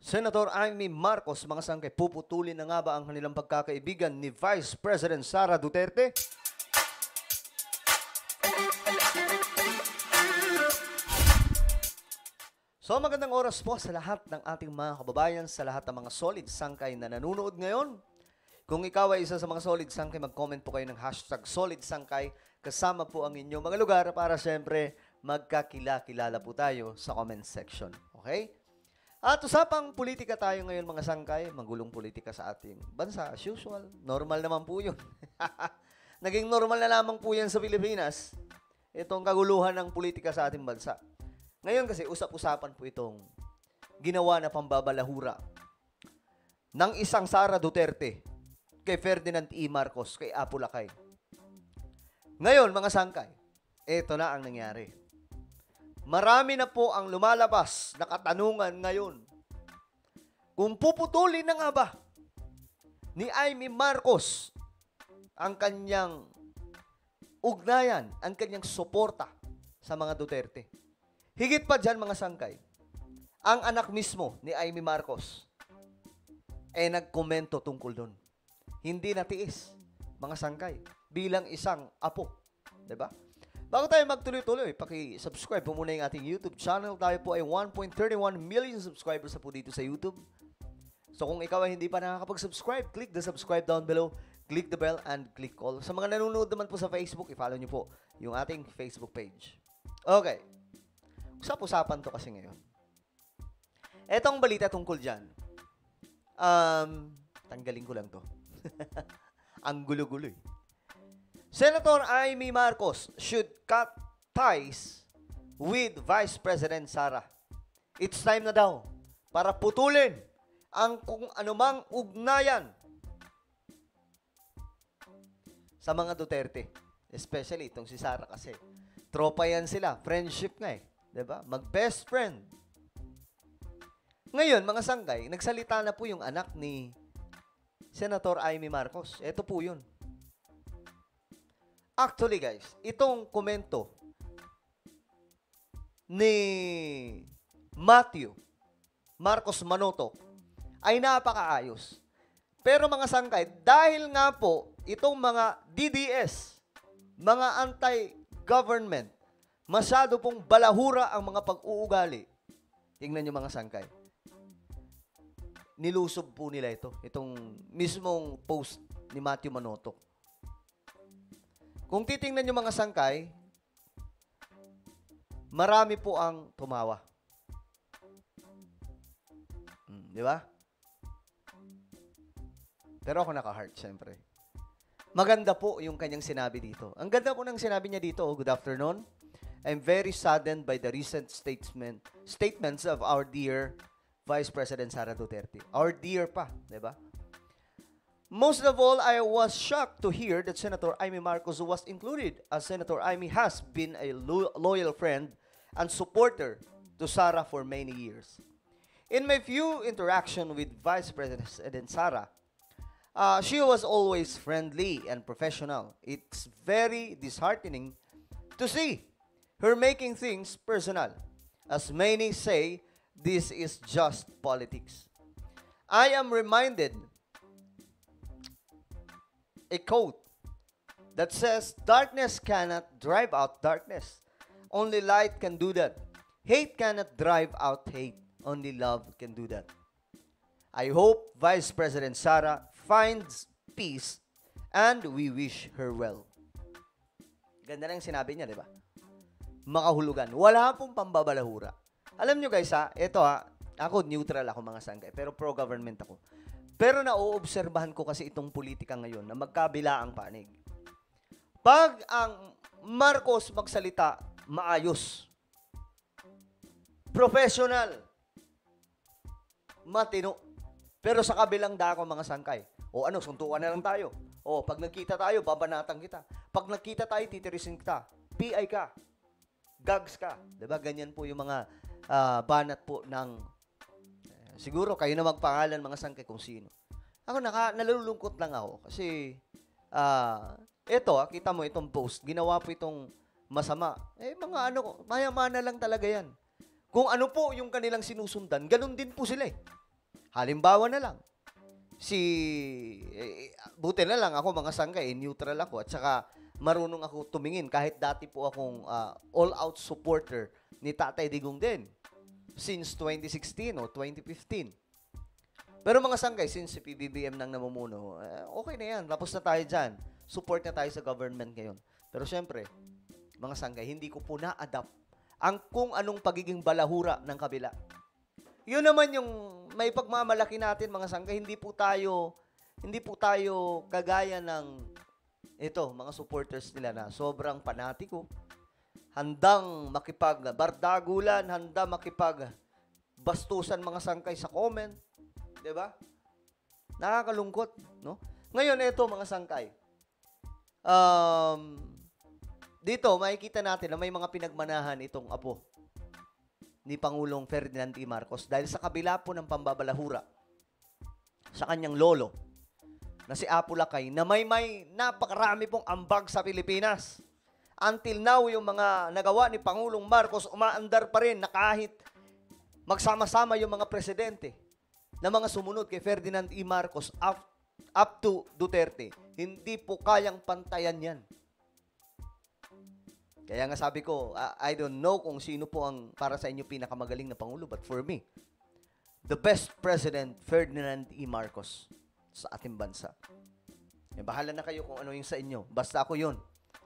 Senator Amy Marcos, mga sangkay, puputulin na nga ba ang kanilang pagkakaibigan ni Vice President Sara Duterte? So magandang oras po sa lahat ng ating mga kababayan, sa lahat ng mga solid sangkay na nanonood ngayon. Kung ikaw ay isa sa mga solid sangkay, mag-comment po kayo ng hashtag solid sangkay. Kasama po ang inyong mga lugar para syempre magkakilala po tayo sa comment section. Okay? At usapang politika tayo ngayon mga sangkay, magulong politika sa ating bansa as usual. Normal naman po yun. Naging normal na lamang po yan sa Pilipinas, itong kaguluhan ng politika sa ating bansa. Ngayon kasi usap-usapan po itong ginawa na pambabalahura ng isang Sara Duterte kay Ferdinand E. Marcos, kay Apo Lakay. Ngayon mga sangkay, ito na ang nangyari. Marami na po ang lumalabas na katanungan ngayon. Kung puputulin na nga ba ni Amy Marcos ang kanyang ugnayan, ang kanyang suporta sa mga Duterte. Higit pa dyan mga sangkay, ang anak mismo ni Amy Marcos nagkomento tungkol doon. Hindi natiis, mga sangkay, bilang isang apo. Diba? Bago tayo magtuloy-tuloy, paki-subscribe po muna yung ating YouTube channel. Tayo po ay 1.31 million subscribers na po dito sa YouTube. So kung ikaw ay hindi pa nakakapag-subscribe, click the subscribe down below, click the bell, and click all. Sa mga nanonood naman po sa Facebook, i-follow nyo po yung ating Facebook page. Okay. Usap-usapan to kasi ngayon. Etong balita tungkol dyan. Tanggalin ko lang to. Ang gulo-gulo eh. Senator Amy Marcos should cut ties with Vice President Sara. It's time na daw para putulin ang kung anumang ugnayan sa mga Duterte. Especially itong si Sara kasi. Tropa yan sila. Friendship nga eh. Diba? Mag-best friend. Ngayon, mga sangkay, nagsalita na po yung anak ni Senator Amy Marcos. Ito po yun. Actually, guys, itong komento ni Matthew Marcos Manotoc ay napakaayos. Pero mga sangkay, dahil nga po itong mga DDS, mga anti-government, masyado pong balahura ang mga pag-uugali. Tingnan nyo mga sangkay. Nilusob po nila ito. Itong mismong post ni Matthew Manotoc. Kung titingnan nyo mga sangkay, marami po ang tumawa. Di ba? Pero ako naka-heart, syempre. Maganda po yung kanyang sinabi dito. Ang ganda po ng sinabi niya dito. Good afternoon. I'm very saddened by the recent statements of our dear Vice President Sara Duterte. Our dear pa, di ba? Most of all, I was shocked to hear that Senator Amy Marcos was included, as Senator Amy has been a loyal friend and supporter to Sara for many years. In my few interaction with Vice President Sara, she was always friendly and professional. It's very disheartening to see her making things personal. As many say, this is just politics. I am reminded a quote that says, darkness cannot drive out darkness. Only light can do that. Hate cannot drive out hate. Only love can do that. I hope Vice President Sara finds peace and we wish her well. Ganda na yung sinabi niya, di ba? Makahulugan. Wala pong pambabalahura. Alam nyo guys ako neutral ako mga sangkay, pero pro-government ako. Pero nauobserbahan ko kasi itong politika ngayon na magkabila ang panig. Pag ang Marcos magsalita, maayos. Professional. Matino. Pero sa kabilang dako mga sangkay, suntukan na lang tayo. Pag nagkita tayo, babanatan kita. Pag nagkita tayo, titirisin kita. PI ka. Gags ka. Diba? Ganyan po yung mga banat po ng siguro kayo na magpangalan mga sangkay kung sino. Ako nalulungkot lang ako kasi kita mo itong post, ginawa po itong masama. Mga mayamana lang talaga yan. Kung ano po yung kanilang sinusundan, ganun din po sila eh. Halimbawa na lang, buti na lang ako mga sangkay, neutral ako at saka marunong ako tumingin kahit dati po akong all-out supporter ni Tatay Digong din since 2016 o 2015. Pero mga sangkay, since si PBBM nang namumuno, okay na yan. Tapos na tayo dyan. Support na tayo sa government ngayon. Pero syempre, mga sangkay, hindi ko po na-adapt ang kung anong pagiging balahura ng kabila. Yun naman yung may pagmamalaki natin, mga sangkay. Hindi po tayo kagaya ng mga supporters nila na sobrang panatiko, handang makipagbardagulan, handang makipagbastusan mga sangkay sa comment. Diba? Nakakalungkot, no? Ngayon, ito mga sangkay. Dito, makikita natin na may mga pinagmanahan itong apo ni Pangulong Ferdinand E. Marcos dahil sa kabila po ng pambabalahura sa kanyang lolo na si Apo Lakay na may napakarami pong ambag sa Pilipinas. Until now, yung mga nagawa ni Pangulong Marcos, umaandar pa rin na kahit magsama-sama yung mga presidente na mga sumunod kay Ferdinand E. Marcos up to Duterte, hindi po kayang pantayan yan. Kaya nga sabi ko, I don't know kung sino po ang para sa inyo pinakamagaling na Pangulo, but for me, the best President, Ferdinand E. Marcos sa ating bansa. Bahala na kayo kung ano yung sa inyo. Basta ako yun.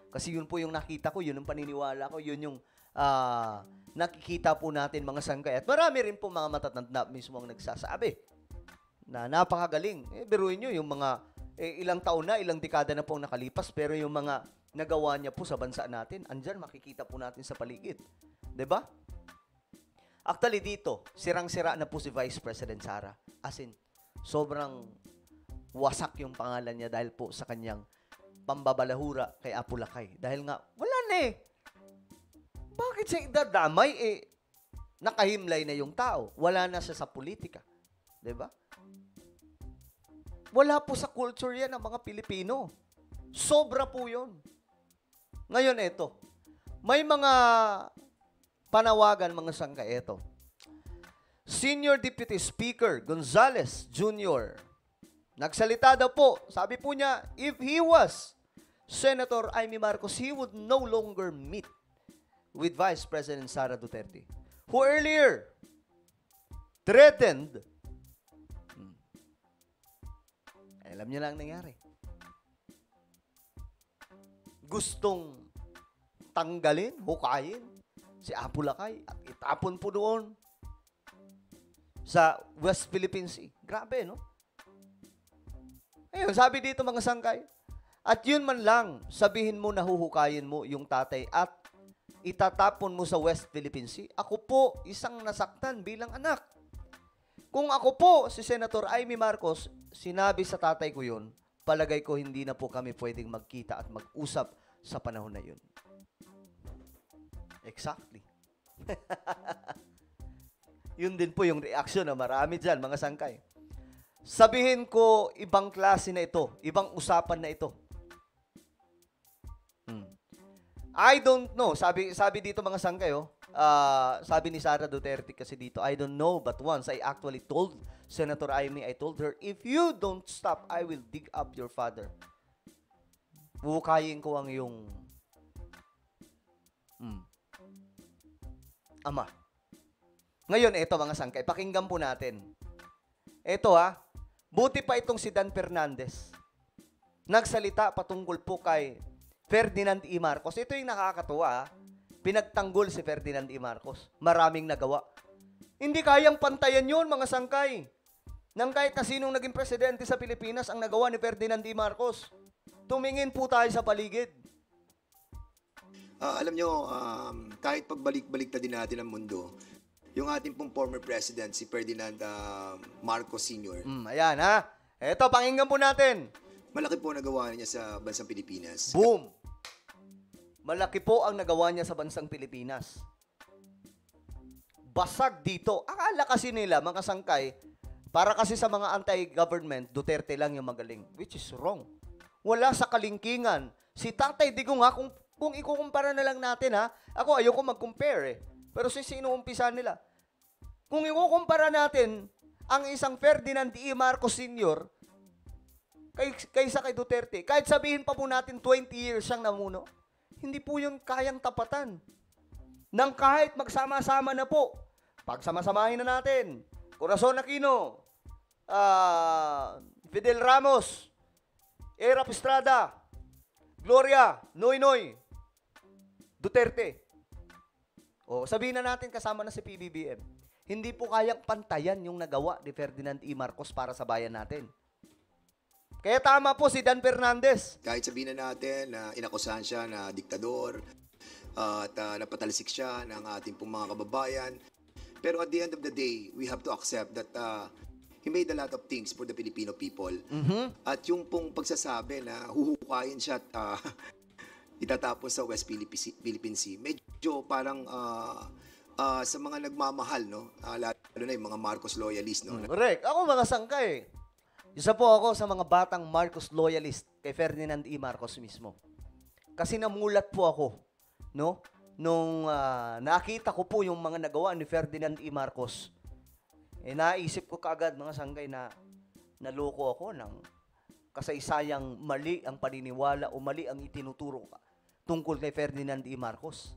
Kasi yun po yung nakita ko, yun yung paniniwala ko, yun yung nakikita po natin mga sangkay. At marami rin po mga matatanda mismo ang nagsasabi na napakagaling. Biruin nyo yung mga ilang taon na, ilang dekada na po nakalipas, pero yung mga nagawa niya po sa bansa natin, andyan makikita po natin sa paligid. 'Di ba? Actually dito, sirang-sira na po si Vice President Sara. As in, sobrang wasak yung pangalan niya dahil po sa kanyang pambabalahura kay Apo Lakay. Dahil nga, wala na eh. Bakit siya idadamay? Nakahimlay na yung tao. Wala na siya sa politika. 'Di ba? Wala po sa culture yan ng mga Pilipino. Sobra po yun. Ngayon, ito. May mga panawagan, mga sangkay. Ito. Senior Deputy Speaker Gonzales Jr. Nagsalita daw po. Sabi po niya, if he was Senator Amy Marcos, he would no longer meet with Vice President Sara Duterte, who earlier threatened. Alam niyo na ang nangyari. Gustong tanggalin, hukayin si Apo Lakay at itapon po doon sa West Philippine Sea. Grabe, no? Ayun, sabi dito mga sangkay, at yun man lang, sabihin mo na huhukayin mo yung tatay at itatapon mo sa West Philippine Sea. Ako po, isang nasaktan bilang anak. Kung ako po, si Senator Amy Marcos, sinabi sa tatay ko yun, palagay ko hindi na po kami pwedeng magkita at mag-usap sa panahon na yun. Exactly. Yun din po yung reaction na marami dyan, mga sangkay. Sabihin ko, ibang klase na ito, ibang usapan na ito. I don't know. Sabi dito mga sangkay, sabi ni Sara Duterte kasi dito, I don't know, but once I actually told Senator Amy, I told her, if you don't stop, I will dig up your father. Buhukayin ko ang iyong ama. Ngayon, ito mga sangkay, pakinggan po natin. Ito buti pa itong si Dan Fernandez. Nagsalita patungkol po kay Ferdinand E. Marcos. Ito yung nakakatuwa. Pinagtanggol si Ferdinand E. Marcos. Maraming nagawa. Hindi kayang pantayan yun, mga sangkay. Nang kahit na sinong naging presidente sa Pilipinas ang nagawa ni Ferdinand E. Marcos. Tumingin po tayo sa paligid. Alam nyo, kahit pagbalik-balik na din natin ang mundo, yung ating pong former president, si Ferdinand Marcos Sr. Ayan Eto, pakinggan po natin. Malaki po nagawa niya sa bansang Pilipinas. Boom! Malaki po ang nagawa niya sa bansang Pilipinas. Basag dito. Akala kasi nila, mga sangkay, para kasi sa mga anti-government, Duterte lang yung magaling. Which is wrong. Wala sa kalingkingan. Si Tatay Digong kung ikukumpara na lang natin ako ayoko mag-compare Pero sino umpisa nila? Kung ikukumpara natin ang isang Ferdinand E. Marcos Sr. Kaysa kay Duterte. Kahit sabihin pa po natin 20 years siyang namuno, hindi po yun kayang tapatan. Nang kahit magsama-sama na po, pagsama-samahin na natin, Corazon Aquino, Fidel Ramos, Erap Estrada, Gloria, Noynoy, Duterte. O, sabihin na natin kasama na si PBBM. Hindi po kayang pantayan yung nagawa ni Ferdinand E. Marcos para sa bayan natin. Kaya tama po si Dan Fernandez. Kahit sabihin na natin na inakusahan siya na diktador at napatalisik siya ng ating pong mga kababayan. Pero at the end of the day, we have to accept that he made a lot of things for the Filipino people. At yung pong pagsasabi na huhukayin siya at itatapon sa West Philippine Sea, medyo parang sa mga nagmamahal, no? Lalo na yung mga Marcos loyalists, no? Correct. Ako mga sangkay. Isa po ako sa mga batang Marcos loyalist kay Ferdinand E. Marcos mismo. Kasi namulat po ako, no? Nung nakita ko po yung mga nagawa ni Ferdinand E. Marcos, naisip ko kaagad mga sangkay na naloko ako ng kasaysayang mali ang paniniwala o mali ang itinuturo tungkol kay Ferdinand E. Marcos.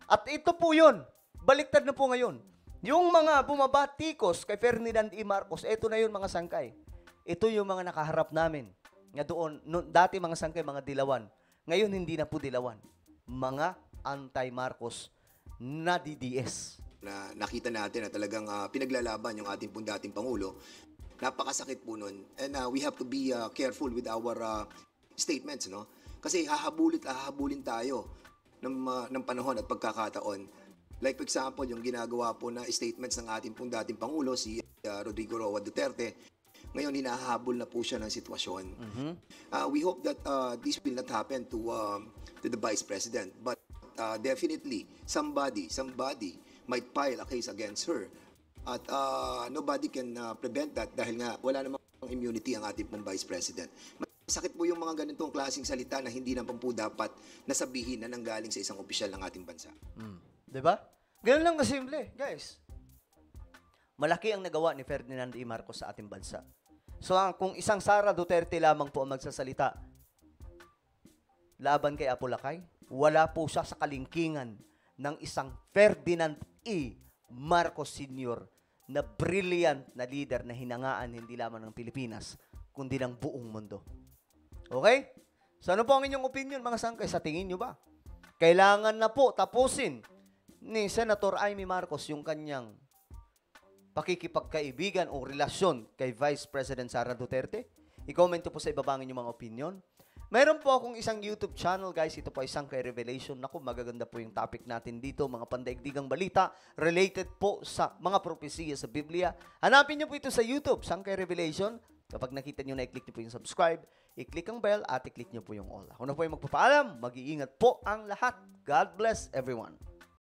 At ito po yun. Baliktad na po ngayon. Yung mga bumabatikos kay Ferdinand E. Marcos, ito na yun mga sangkay. Ito yung mga nakaharap namin. Nga doon, dati mga sangkay, mga dilawan. Ngayon, hindi na po dilawan. Mga anti-Marcos na DDS. Na nakita natin na talagang pinaglalaban yung ating pong dating Pangulo. Napakasakit po nun. And we have to be careful with our statements, no? Kasi hahabulin tayo ng panahon at pagkakataon. Like for example, yung ginagawa po na statements ng ating pong dating Pangulo, si Rodrigo Roa Duterte. Ngayon, hinahabol na po siya ng sitwasyon. We hope that this will not happen to the Vice President. But definitely, somebody might file a case against her. At nobody can prevent that dahil nga wala namang immunity ang ating pong Vice President. Masakit po yung mga ganitong klaseng salita na hindi naman po dapat nasabihin na nanggaling sa isang opisyal ng ating bansa. Diba? Ganun lang kasimple, guys. Malaki ang nagawa ni Ferdinand E. Marcos sa ating bansa. So, kung isang Sara Duterte lamang po ang magsasalita laban kay Apolacay, wala po siya sa kalingkingan ng isang Ferdinand E. Marcos Sr. na brilliant na leader na hinangaan hindi lamang ng Pilipinas, kundi ng buong mundo. Okay? So, ano po ang inyong opinion, mga sangkay? Sa tingin nyo ba? Kailangan na po tapusin ni Senator Amy Marcos yung kanyang pakikipagkaibigan o relasyon kay Vice President Sara Duterte? I-comment po sa ibaba ang inyong mga opinion. Meron po akong isang YouTube channel, guys. Ito po ay Sangkay Revelation. Naku, magaganda po yung topic natin dito. Mga pandaigdigang balita related po sa mga propesiya sa Biblia. Hanapin niyo po ito sa YouTube, Sangkay Revelation. Kapag nakita niyo na, i-click niyo po yung subscribe, i-click ang bell, at i-click niyo po yung all. Ako na po yung magpapaalam. Mag-iingat po ang lahat. God bless everyone.